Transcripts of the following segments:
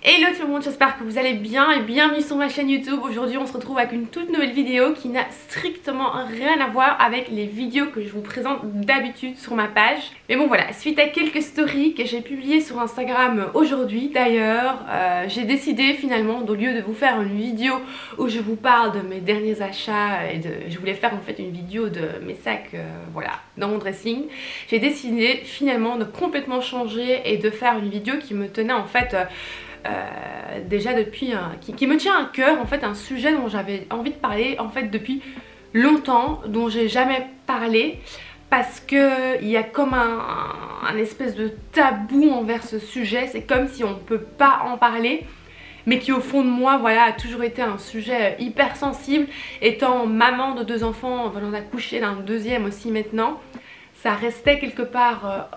Hello tout le monde, j'espère que vous allez bien et bienvenue sur ma chaîne YouTube. Aujourd'hui on se retrouve avec une toute nouvelle vidéo qui n'a strictement rien à voir avec les vidéos que je vous présente d'habitude sur ma page. Mais bon voilà, suite à quelques stories que j'ai publiées sur Instagram aujourd'hui d'ailleurs, j'ai décidé finalement, au lieu de vous faire une vidéo où je vous parle de mes derniers achats et je voulais faire en fait une vidéo de mes sacs voilà, dans mon dressing, j'ai décidé finalement de complètement changer et de faire une vidéo qui me tenait en fait déjà depuis qui me tient à cœur, en fait un sujet dont j'avais envie de parler en fait depuis longtemps, dont j'ai jamais parlé parce que il y a comme un espèce de tabou envers ce sujet. C'est comme si on ne peut pas en parler, mais qui au fond de moi voilà a toujours été un sujet hyper sensible. Étant maman de 2 enfants, venant d'accoucher d'un deuxième aussi maintenant, ça restait quelque part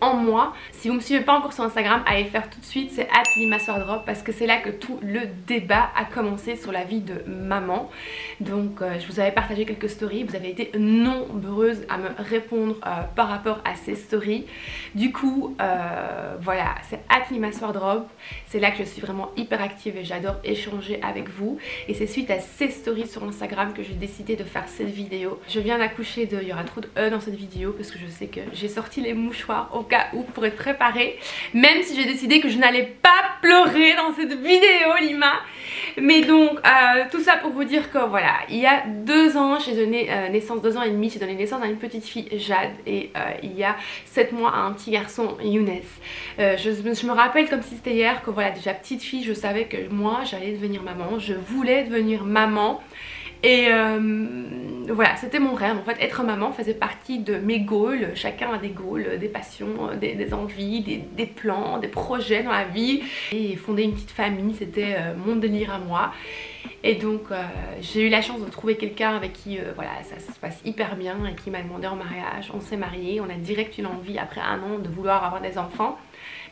en moi. Si vous me suivez pas encore sur Instagram, allez le faire tout de suite, c'est @limaswardrobe, parce que c'est là que tout le débat a commencé sur la vie de maman. Donc je vous avais partagé quelques stories, vous avez été nombreuses à me répondre par rapport à ces stories. Du coup voilà, c'est @limaswardrobe, c'est là que je suis vraiment hyper active et j'adore échanger avec vous. Et c'est suite à ces stories sur Instagram que j'ai décidé de faire cette vidéo. Je viens d'accoucher de, il y aura trop de dans cette vidéo parce que je sais que j'ai sorti les mouchoirs au cas où pour être préparée, même si j'ai décidé que je n'allais pas pleurer dans cette vidéo Lima. Mais donc tout ça pour vous dire que voilà, il y a 2 ans j'ai donné naissance, 2 ans et demi, j'ai donné naissance à une petite fille Jade, et il y a 7 mois à un petit garçon Younes. Je me rappelle comme si c'était hier que voilà, déjà petite fille je savais que moi j'allais devenir maman, je voulais devenir maman. Et voilà, c'était mon rêve en fait. Être maman faisait partie de mes goals. Chacun a des goals, des passions, des envies, des plans, des projets dans la vie. Et fonder une petite famille, c'était mon délire à moi. Et donc j'ai eu la chance de trouver quelqu'un avec qui voilà, ça se passe hyper bien et qui m'a demandé en mariage. On s'est mariés, on a direct eu l'envie après 1 an de vouloir avoir des enfants.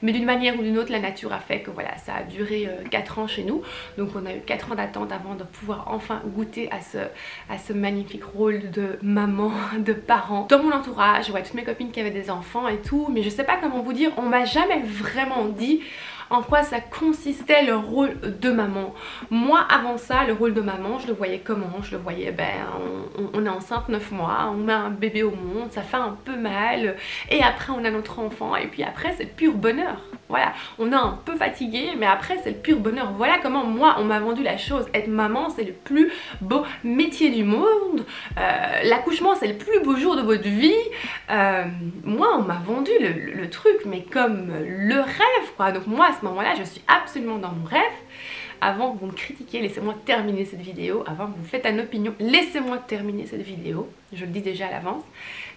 Mais d'une manière ou d'une autre, la nature a fait que voilà, ça a duré 4 ans chez nous. Donc on a eu 4 ans d'attente avant de pouvoir enfin goûter à ce magnifique rôle de maman, de parent. Dans mon entourage, ouais, toutes mes copines qui avaient des enfants et tout, mais je sais pas comment vous dire, on m'a jamais vraiment dit en quoi ça consistait le rôle de maman. Moi avant ça, le rôle de maman, je le voyais comment? Je le voyais, on est enceinte 9 mois, on met un bébé au monde, ça fait un peu mal, et après on a notre enfant, et puis après c'est le pur bonheur. Voilà, on est un peu fatigué, mais après c'est le pur bonheur. Voilà comment moi on m'a vendu la chose. Être maman c'est le plus beau métier du monde, l'accouchement c'est le plus beau jour de votre vie. Moi on m'a vendu le truc mais comme le rêve quoi. Donc moi à ce moment là je suis absolument dans mon rêve. Avant que vous me critiquiez, laissez-moi terminer cette vidéo. Avant que vous faites une opinion, laissez-moi terminer cette vidéo. Je le dis déjà à l'avance.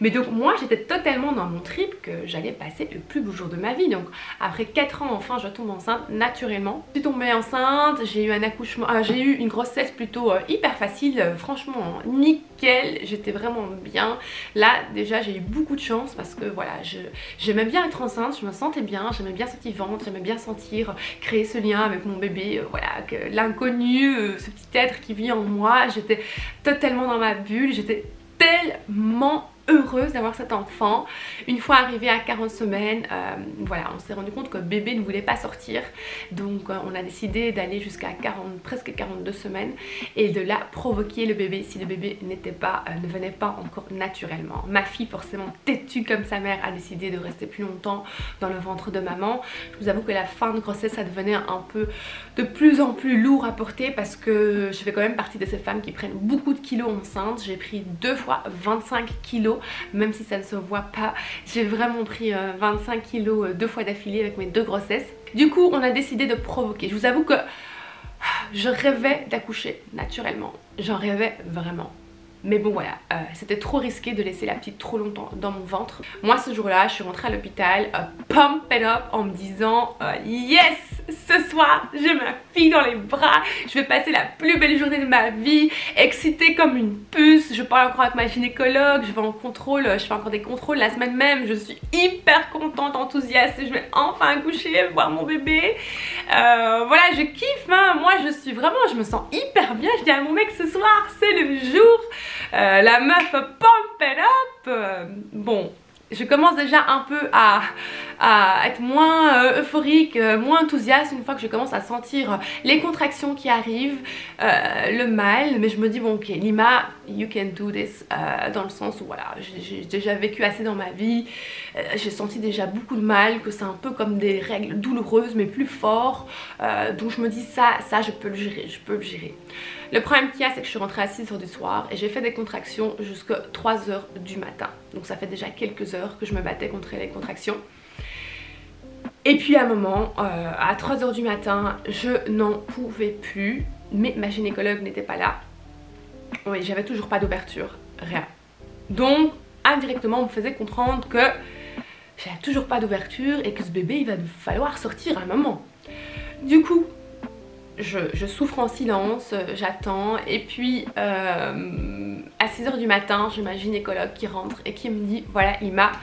Mais donc moi j'étais totalement dans mon trip que j'allais passer le plus beau jour de ma vie. Donc après 4 ans enfin je tombe enceinte naturellement. Je suis tombée enceinte, j'ai eu un accouchement, j'ai eu une grossesse plutôt hyper facile, franchement nickel, j'étais vraiment bien. Là déjà j'ai eu beaucoup de chance parce que voilà, j'aimais bien être enceinte, je me sentais bien, j'aimais bien ce petit ventre, j'aimais bien sentir, créer ce lien avec mon bébé, voilà, l'inconnu, ce petit être qui vit en moi. J'étais totalement dans ma bulle, j'étais tellement heureuse d'avoir cet enfant. Une fois arrivée à 40 semaines, voilà, on s'est rendu compte que bébé ne voulait pas sortir. Donc on a décidé d'aller jusqu'à presque 42 semaines et de là provoquer le bébé si le bébé ne venait pas encore naturellement. Ma fille, forcément têtue comme sa mère, a décidé de rester plus longtemps dans le ventre de maman. Je vous avoue que la fin de grossesse, ça devenait un peu de plus en plus lourd à porter parce que je fais quand même partie de ces femmes qui prennent beaucoup de kilos enceintes. J'ai pris 2 fois 25 kilos. Même si ça ne se voit pas, j'ai vraiment pris 25 kilos 2 fois d'affilée avec mes 2 grossesses. Du coup on a décidé de provoquer. Je vous avoue que je rêvais d'accoucher naturellement, j'en rêvais vraiment. Mais bon voilà, c'était trop risqué de laisser la petite trop longtemps dans mon ventre. Moi ce jour-là, je suis rentrée à l'hôpital, pump it up, en me disant yes, ce soir j'ai ma fille dans les bras, je vais passer la plus belle journée de ma vie, excitée comme une puce. Je parle encore avec ma gynécologue, je vais en contrôle, je fais encore des contrôles la semaine même. Je suis hyper contente, enthousiaste, je vais enfin accoucher, voir mon bébé. Voilà, je kiffe, hein. Moi je suis vraiment, je me sens hyper bien. Je dis à mon mec ce soir c'est le jour. La meuf pump it up. Bon, je commence déjà un peu à être moins euphorique, moins enthousiaste une fois que je commence à sentir les contractions qui arrivent, le mal. Mais je me dis bon ok Lima, you can do this, dans le sens où voilà, j'ai déjà vécu assez dans ma vie, j'ai senti déjà beaucoup de mal, que c'est un peu comme des règles douloureuses mais plus fort, donc je me dis ça je peux le gérer, Le problème qu'il y a, c'est que je suis rentrée à 6 h du soir et j'ai fait des contractions jusqu'à 3 h du matin. Donc ça fait déjà quelques heures que je me battais contre les contractions. Et puis à un moment, à 3 h du matin, je n'en pouvais plus. Mais ma gynécologue n'était pas là. Oui, j'avais toujours pas d'ouverture, rien. Donc indirectement, on me faisait comprendre que j'avais toujours pas d'ouverture et que ce bébé, il va falloir sortir à un moment. Du coup, je souffre en silence, j'attends, et puis à 6 h du matin, j'ai ma gynécologue qui rentre et qui me dit voilà Lima,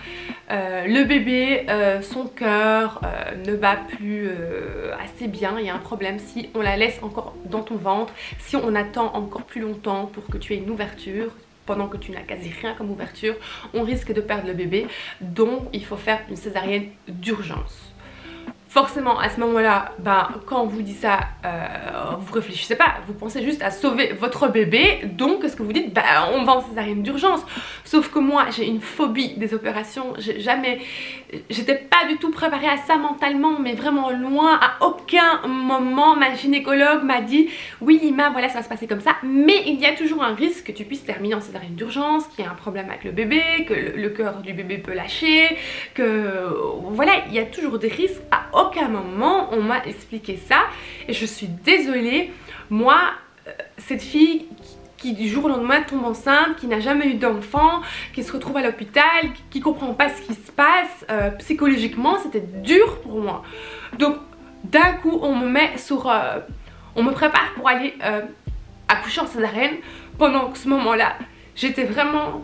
le bébé, son cœur ne bat plus assez bien, il y a un problème si on la laisse encore dans ton ventre, si on attend encore plus longtemps pour que tu aies une ouverture, pendant que tu n'as quasi rien comme ouverture, on risque de perdre le bébé, donc il faut faire une césarienne d'urgence. Forcément à ce moment là, ben, quand on vous dit ça, vous réfléchissez pas, vous pensez juste à sauver votre bébé. Donc ce que vous dites, ben, on va en césarienne d'urgence. Sauf que moi j'ai une phobie des opérations, j'étais pas du tout préparée à ça mentalement, mais vraiment loin. À aucun moment ma gynécologue m'a dit oui Lima, voilà ça va se passer comme ça, mais il y a toujours un risque que tu puisses terminer en césarienne d'urgence, qu'il y ait un problème avec le bébé, que le cœur du bébé peut lâcher, que voilà, il y a toujours des risques. À aucun moment on m'a expliqué ça et je suis désolée, moi cette fille qui du jour au lendemain tombe enceinte, qui n'a jamais eu d'enfant, qui se retrouve à l'hôpital, qui comprend pas ce qui se passe, psychologiquement c'était dur pour moi. Donc d'un coup on me met sur, on me prépare pour aller accoucher en césarienne. Pendant ce moment là j'étais vraiment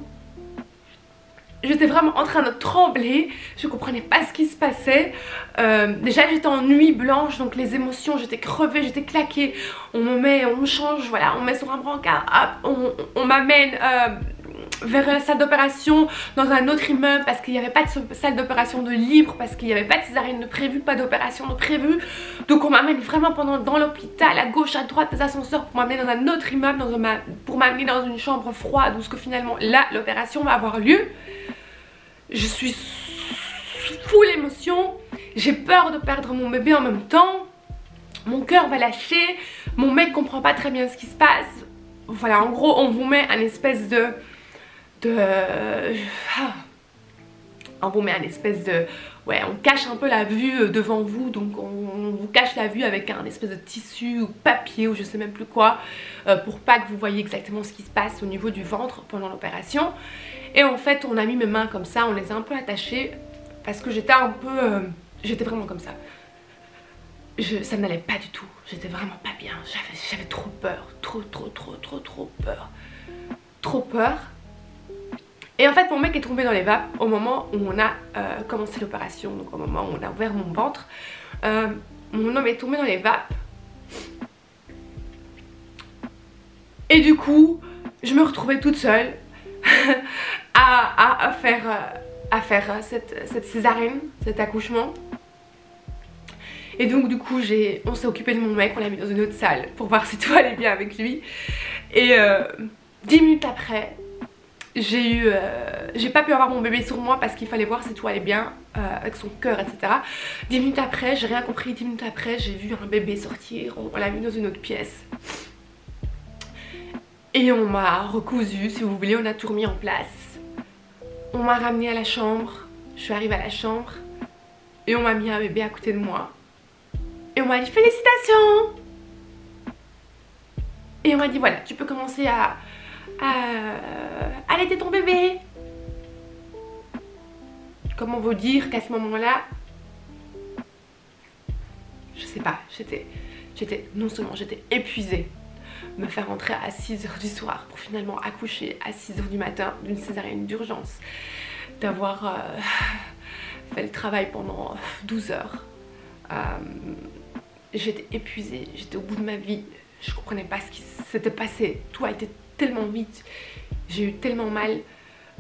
en train de trembler, je comprenais pas ce qui se passait. Déjà j'étais en nuit blanche, donc les émotions, j'étais crevée, j'étais claquée. On me change, voilà, on me met sur un brancard, hop, on m'amène vers la salle d'opération dans un autre immeuble parce qu'il n'y avait pas de salle d'opération de libre, parce qu'il n'y avait pas de césarienne de prévu, pas d'opération de prévu. Donc on m'amène vraiment dans l'hôpital, à gauche, à droite, des ascenseurs pour m'amener dans un autre immeuble, pour m'amener dans une chambre froide où ce que finalement là l'opération va avoir lieu. Je suis full émotion, j'ai peur de perdre mon bébé en même temps, mon cœur va lâcher, mon mec comprend pas très bien ce qui se passe. Voilà, en gros on vous met un espèce on vous met un espèce de... Ouais, on cache un peu la vue devant vous, donc on vous cache la vue avec un espèce de tissu ou papier ou je sais même plus quoi, pour pas que vous voyez exactement ce qui se passe au niveau du ventre pendant l'opération. Et en fait on a mis mes mains comme ça, on les a un peu attachées parce que j'étais un peu... j'étais vraiment comme ça. Ça n'allait pas du tout, j'étais vraiment pas bien, j'avais trop peur, trop peur. Trop peur. Et en fait mon mec est tombé dans les vapes au moment où on a commencé l'opération, donc au moment où on a ouvert mon ventre. Mon homme est tombé dans les vapes. Et du coup je me retrouvais toute seule à faire cette césarienne, cet accouchement. Et donc du coup on s'est occupé de mon mec, on l'a mis dans une autre salle pour voir si tout allait bien avec lui. Et 10 minutes après, j'ai pas pu avoir mon bébé sur moi parce qu'il fallait voir si tout allait bien avec son cœur, etc. 10 minutes après, j'ai rien compris. 10 minutes après, j'ai vu un bébé sortir, on l'a mis dans une autre pièce. Et on m'a recousu, si vous voulez, on a tout remis en place. On m'a ramenée à la chambre, je suis arrivée à la chambre et on m'a mis un bébé à côté de moi. Et on m'a dit félicitations. Et on m'a dit voilà, tu peux commencer à allaiter ton bébé. Comment vous dire qu'à ce moment-là, je sais pas, non seulement j'étais épuisée, me faire rentrer à 6 h du soir pour finalement accoucher à 6 h du matin d'une césarienne d'urgence, d'avoir fait le travail pendant 12 heures. J'étais épuisée, j'étais au bout de ma vie, je comprenais pas ce qui s'était passé, tout a été tellement vite, j'ai eu tellement mal.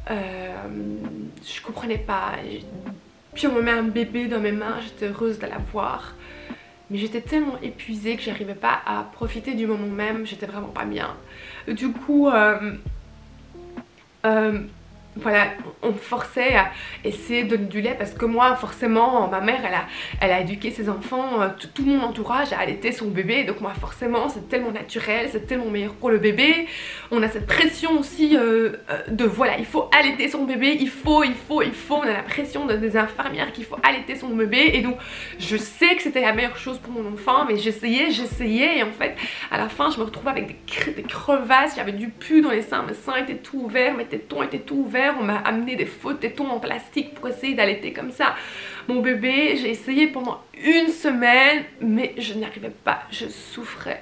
Je comprenais pas. Puis on me met un bébé dans mes mains, j'étais heureuse de l'avoir. Mais j'étais tellement épuisée que j'arrivais pas à profiter du moment même, j'étais vraiment pas bien. Du coup, voilà, on me forçait à essayer de donner du lait parce que moi forcément ma mère elle a éduqué ses enfants, tout mon entourage a allaité son bébé, donc moi forcément c'est tellement naturel, c'est tellement meilleur pour le bébé. On a cette pression aussi de voilà, il faut allaiter son bébé, il faut, on a la pression des infirmières qu'il faut allaiter son bébé, et donc je sais que c'était la meilleure chose pour mon enfant, mais j'essayais et en fait à la fin je me retrouvais avec des crevasses, j'avais du pu dans les seins, mes seins étaient tout ouverts, mes tétons étaient tout ouverts. On m'a amené des faux tétons en plastique pour essayer d'allaiter comme ça mon bébé. J'ai essayé pendant une semaine mais je n'y arrivais pas, je souffrais.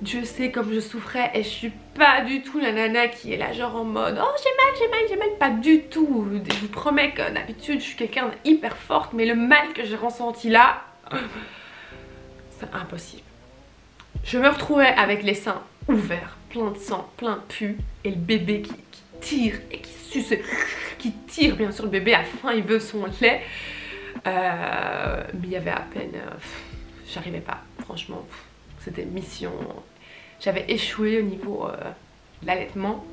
Dieu sait comme je souffrais, et je suis pas du tout la nana qui est là genre en mode oh j'ai mal, pas du tout. Je vous promets que d'habitude je suis quelqu'un d'hyper forte, mais le mal que j'ai ressenti là, c'est impossible. Je me retrouvais avec les seins ouverts, plein de sang, plein de pu, et le bébé qui tire et qui suce, qui tire bien sûr le bébé, à la fin il veut son lait, mais il y avait à peine, j'arrivais pas, franchement, c'était mission, j'avais échoué au niveau de l'allaitement.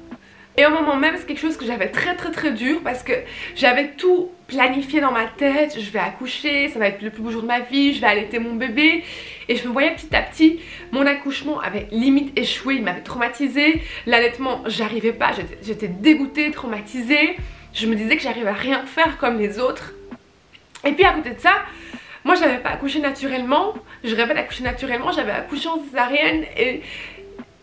Et au moment même c'est quelque chose que j'avais très dur parce que j'avais tout planifié dans ma tête, je vais accoucher, ça va être le plus beau jour de ma vie, je vais allaiter mon bébé, et je me voyais petit à petit, mon accouchement avait limite échoué, il m'avait traumatisée, l'allaitement j'arrivais pas, j'étais dégoûtée, traumatisée, je me disais que j'arrivais à rien faire comme les autres. Et puis à côté de ça, moi j'avais pas accouché naturellement, je rêvais d'accoucher naturellement, j'avais accouché en césarienne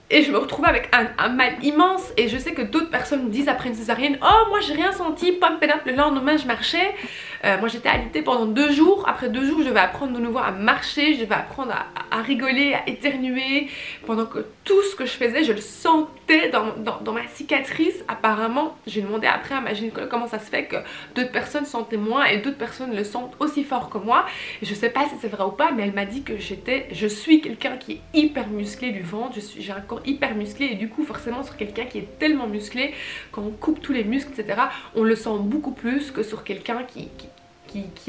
et je me retrouvais avec un mal immense. Et je sais que d'autres personnes me disent après une césarienne oh moi j'ai rien senti, pump it up, le lendemain je marchais. Moi j'étais alitée pendant 2 jours. Après 2 jours je devais apprendre de nouveau à marcher, je devais apprendre à rigoler, à éternuer, pendant que tout ce que je faisais je le sentais dans ma cicatrice. Apparemment j'ai demandé après à ma gynécologue comment ça se fait que d'autres personnes sentaient moins et d'autres personnes le sentent aussi fort que moi, et je sais pas si c'est vrai ou pas, mais elle m'a dit que je suis quelqu'un qui est hyper musclé du ventre, j'ai un corps hyper musclé, et du coup forcément sur quelqu'un qui est tellement musclé, quand on coupe tous les muscles etc, on le sent beaucoup plus que sur quelqu'un qui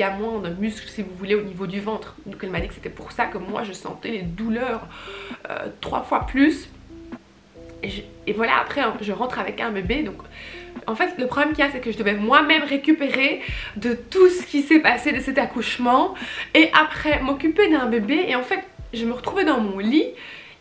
a moins de muscles si vous voulez au niveau du ventre. Donc elle m'a dit que c'était pour ça que moi je sentais les douleurs 3 fois plus, et voilà. Après je rentre avec un bébé, donc en fait le problème qu'il y a c'est que je devais moi-même récupérer de tout ce qui s'est passé de cet accouchement, et après m'occuper d'un bébé, et en fait je me retrouvais dans mon lit.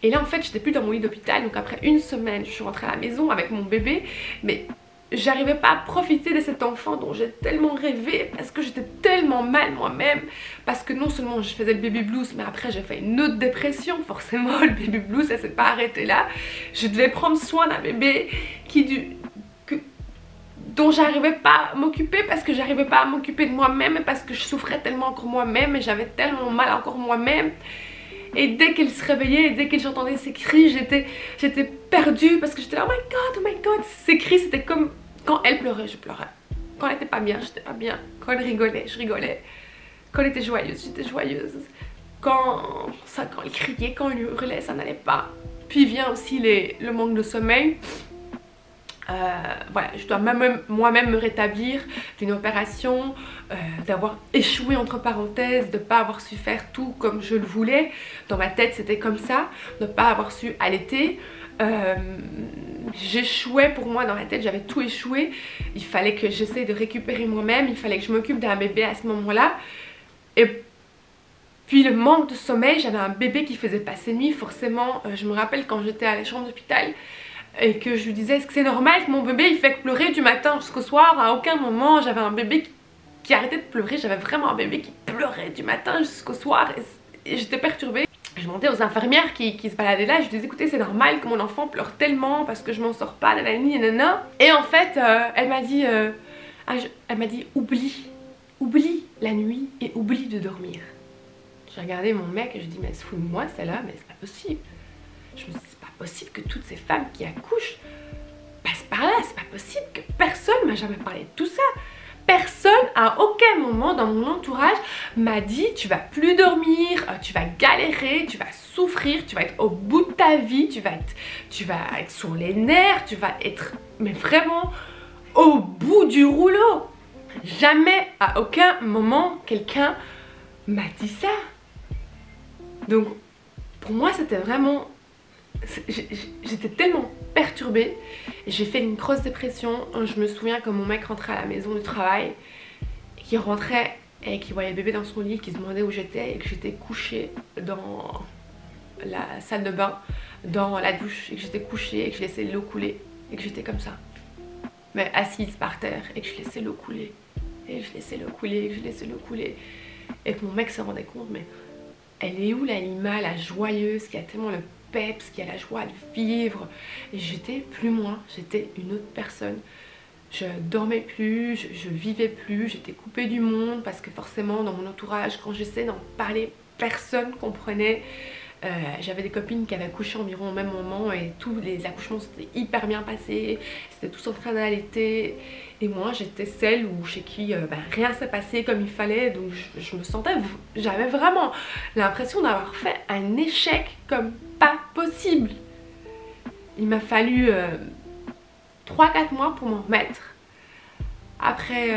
Et là en fait j'étais plus dans mon lit d'hôpital, donc après une semaine je suis rentrée à la maison avec mon bébé, mais j'arrivais pas à profiter de cet enfant dont j'ai tellement rêvé, parce que j'étais tellement mal moi-même, parce que non seulement je faisais le baby blues, mais après j'ai fait une autre dépression, forcément le baby blues ça s'est pas arrêté là. Je devais prendre soin d'un bébé dont j'arrivais pas à m'occuper, parce que j'arrivais pas à m'occuper de moi-même, parce que je souffrais tellement encore moi-même, et j'avais tellement mal encore moi-même. Et dès qu'elle se réveillait, et dès que j'entendais ses cris, j'étais perdue, parce que j'étais là oh my god, ces cris c'était comme quand elle pleurait, je pleurais. Quand elle était pas bien, j'étais pas bien. Quand elle rigolait, je rigolais. Quand elle était joyeuse, j'étais joyeuse. Quand elle criait, quand elle hurlait, ça n'allait pas. Puis vient aussi le manque de sommeil. Voilà, je dois moi-même me rétablir d'une opération, d'avoir échoué entre parenthèses, de ne pas avoir su faire tout comme je le voulais. Dans ma tête c'était comme ça, de ne pas avoir su allaiter. J'échouais, pour moi dans ma tête j'avais tout échoué. Il fallait que j'essaie de récupérer moi-même, il fallait que je m'occupe d'un bébé à ce moment-là. Et puis le manque de sommeil, j'avais un bébé qui faisait passer nuit forcément. Je me rappelle quand j'étais à la chambre d'hôpital et que je lui disais est-ce que c'est normal que mon bébé il fait pleurer du matin jusqu'au soir. À aucun moment j'avais un bébé qui arrêtait de pleurer, j'avais vraiment un bébé qui pleurait du matin jusqu'au soir, et j'étais perturbée. Je demandais aux infirmières qui se baladaient là, je disais écoutez c'est normal que mon enfant pleure tellement parce que je m'en sors pas, nanani nanana. Et en fait elle m'a dit oublie la nuit et oublie de dormir. J'ai regardé mon mec et je dis mais se fout de moi celle-là, mais c'est pas possible. Je me dis c'est pas possible que toutes ces femmes qui accouchent passent par là, c'est pas possible que personne m'a jamais parlé de tout ça. personne à aucun moment dans mon entourage m'a dit tu vas plus dormir, tu vas galérer, tu vas souffrir, tu vas être au bout de ta vie, tu vas être sur les nerfs, tu vas être mais vraiment au bout du rouleau. Jamais à aucun moment quelqu'un m'a dit ça. Donc pour moi c'était vraiment, j'étais tellement perturbée, j'ai fait une grosse dépression. Je me souviens quand mon mec rentrait à la maison du travail, qu'il rentrait et qu'il voyait le bébé dans son lit, qu'il se demandait où j'étais et que j'étais couchée dans la salle de bain, dans la douche, et que j'étais couchée et que je laissais l'eau couler et que j'étais comme ça, mais assise par terre et que je laissais l'eau couler et je laissais l'eau couler et je laissais l'eau couler et que mon mec se rendait compte, mais elle est où l'Alima, la joyeuse, qui a tellement le peps, qui a la joie de vivre? Et j'étais plus moi, j'étais une autre personne. Je dormais plus, je vivais plus, j'étais coupée du monde parce que forcément dans mon entourage, quand j'essayais d'en parler, personne comprenait. J'avais des copines qui avaient accouché environ au même moment et tous les accouchements s'étaient hyper bien passés, c'était tous en train d'allaiter, et moi j'étais celle chez qui rien s'est passé comme il fallait. Donc je me sentais, j'avais vraiment l'impression d'avoir fait un échec comme pas possible. Il m'a fallu 3-4 mois pour m'en remettre. Après,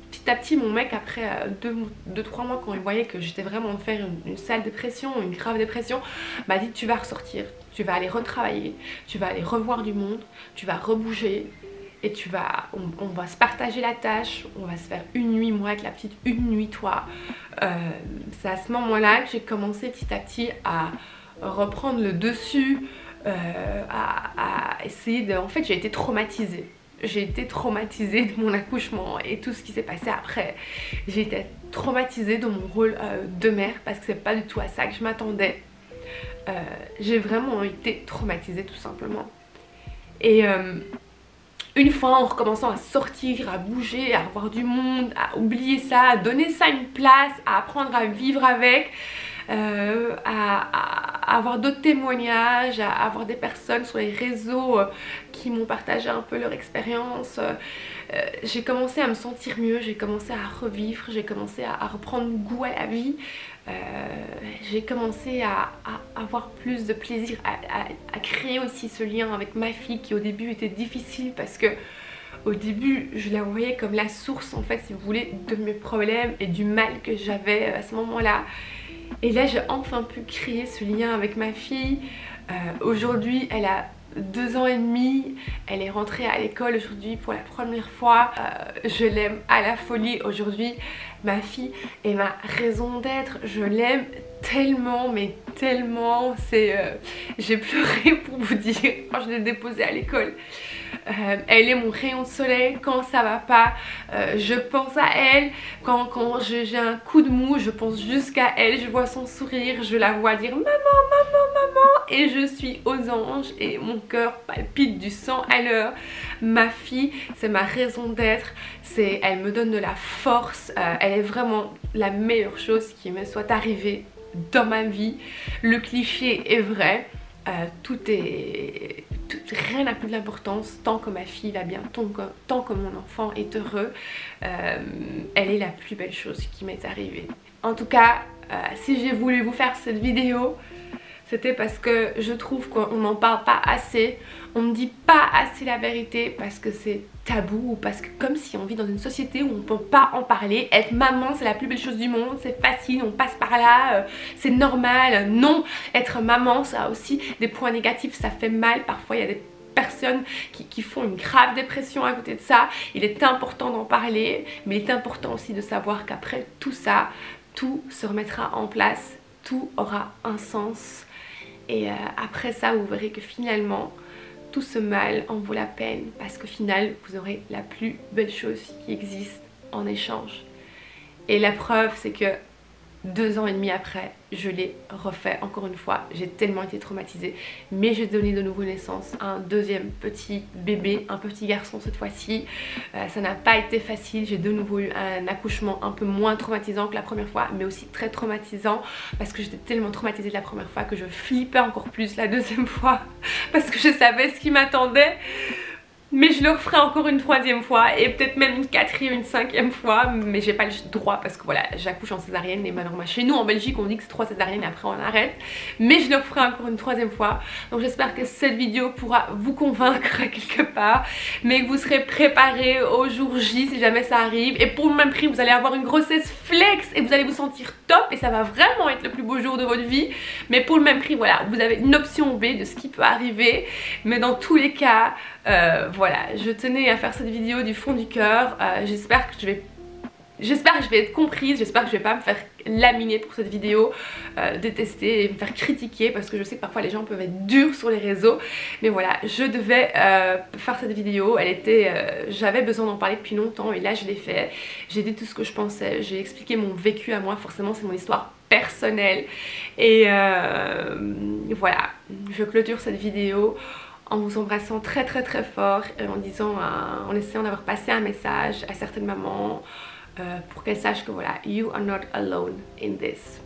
petit à petit, mon mec, après 2-3 mois, quand il voyait que j'étais vraiment en faire une sale dépression, une grave dépression, m'a dit tu vas ressortir, tu vas aller retravailler, tu vas aller revoir du monde, tu vas rebouger et on va se partager la tâche, on va se faire une nuit moi avec la petite, une nuit toi. C'est à ce moment-là que j'ai commencé petit à petit à reprendre le dessus, à essayer de... En fait, j'ai été traumatisée. J'ai été traumatisée de mon accouchement et tout ce qui s'est passé après. J'ai été traumatisée dans mon rôle de mère parce que c'est pas du tout à ça que je m'attendais. J'ai vraiment été traumatisée tout simplement. Et une fois en recommençant à sortir, à bouger, à revoir du monde, à oublier ça, à donner ça une place, à apprendre à vivre avec, à avoir d'autres témoignages, à avoir des personnes sur les réseaux qui m'ont partagé un peu leur expérience, j'ai commencé à me sentir mieux, j'ai commencé à revivre, j'ai commencé à reprendre goût à la vie, j'ai commencé à avoir plus de plaisir, à créer aussi ce lien avec ma fille qui au début était difficile parce que au début je la voyais comme la source en fait si vous voulez de mes problèmes et du mal que j'avais à ce moment-là. Et là j'ai enfin pu créer ce lien avec ma fille. Aujourd'hui elle a 2 ans et demi, elle est rentrée à l'école aujourd'hui pour la première fois. Je l'aime à la folie aujourd'hui. Ma fille est ma raison d'être, je l'aime tellement, mais tellement. J'ai pleuré pour vous dire quand je l'ai déposée à l'école. Elle est mon rayon de soleil. Quand ça va pas, je pense à elle. Quand j'ai un coup de mou, je pense jusqu'à elle. Je vois son sourire, je la vois dire maman, maman, maman, et je suis aux anges et mon cœur palpite du sang à l'heure. Ma fille, c'est ma raison d'être. Elle me donne de la force. Elle est vraiment la meilleure chose qui me soit arrivée dans ma vie. Le cliché est vrai. Rien n'a plus d'importance tant que ma fille va bien, tant que mon enfant est heureux. Elle est la plus belle chose qui m'est arrivée. En tout cas, si j'ai voulu vous faire cette vidéo, c'était parce que je trouve qu'on n'en parle pas assez. On ne dit pas assez la vérité parce que c'est tabou, ou parce que comme si on vit dans une société où on ne peut pas en parler. Être maman c'est la plus belle chose du monde, c'est facile, on passe par là, c'est normal. Non, être maman ça a aussi des points négatifs, ça fait mal. Parfois il y a des personnes qui font une grave dépression à côté de ça. Il est important d'en parler, mais il est important aussi de savoir qu'après tout ça, tout se remettra en place, tout aura un sens. Et après ça vous verrez que finalement tout ce mal en vaut la peine, parce qu'au final vous aurez la plus belle chose qui existe en échange. Et la preuve c'est que 2 ans et demi après je l'ai refait encore une fois. J'ai tellement été traumatisée, mais j'ai donné de nouveau naissance à un deuxième petit bébé, un petit garçon cette fois-ci. Ça n'a pas été facile, j'ai de nouveau eu un accouchement un peu moins traumatisant que la première fois, mais aussi très traumatisant parce que j'étais tellement traumatisée de la première fois que je flippais encore plus la deuxième fois parce que je savais ce qui m'attendait. Mais je le referai encore une troisième fois et peut-être même une quatrième, une cinquième fois. Mais j'ai pas le droit parce que voilà, j'accouche en césarienne et malheureusement chez nous en Belgique on dit que c'est 3 césariennes et après on arrête. Mais je le referai encore une troisième fois. Donc j'espère que cette vidéo pourra vous convaincre quelque part, mais que vous serez préparés au jour J si jamais ça arrive. Et pour le même prix vous allez avoir une grossesse flex et vous allez vous sentir top et ça va vraiment être le plus beau jour de votre vie. Mais pour le même prix voilà, vous avez une option B de ce qui peut arriver. Mais dans tous les cas voilà, je tenais à faire cette vidéo du fond du cœur. J'espère que je vais être comprise, j'espère que je vais pas me faire laminer pour cette vidéo, détester et me faire critiquer parce que je sais que parfois les gens peuvent être durs sur les réseaux. Mais voilà, je devais faire cette vidéo, j'avais besoin d'en parler depuis longtemps et là je l'ai fait. J'ai dit tout ce que je pensais, j'ai expliqué mon vécu à moi, forcément c'est mon histoire personnelle. Et voilà, je clôture cette vidéo en vous embrassant très fort et en essayant d'avoir passé un message à certaines mamans pour qu'elles sachent que voilà, you are not alone in this.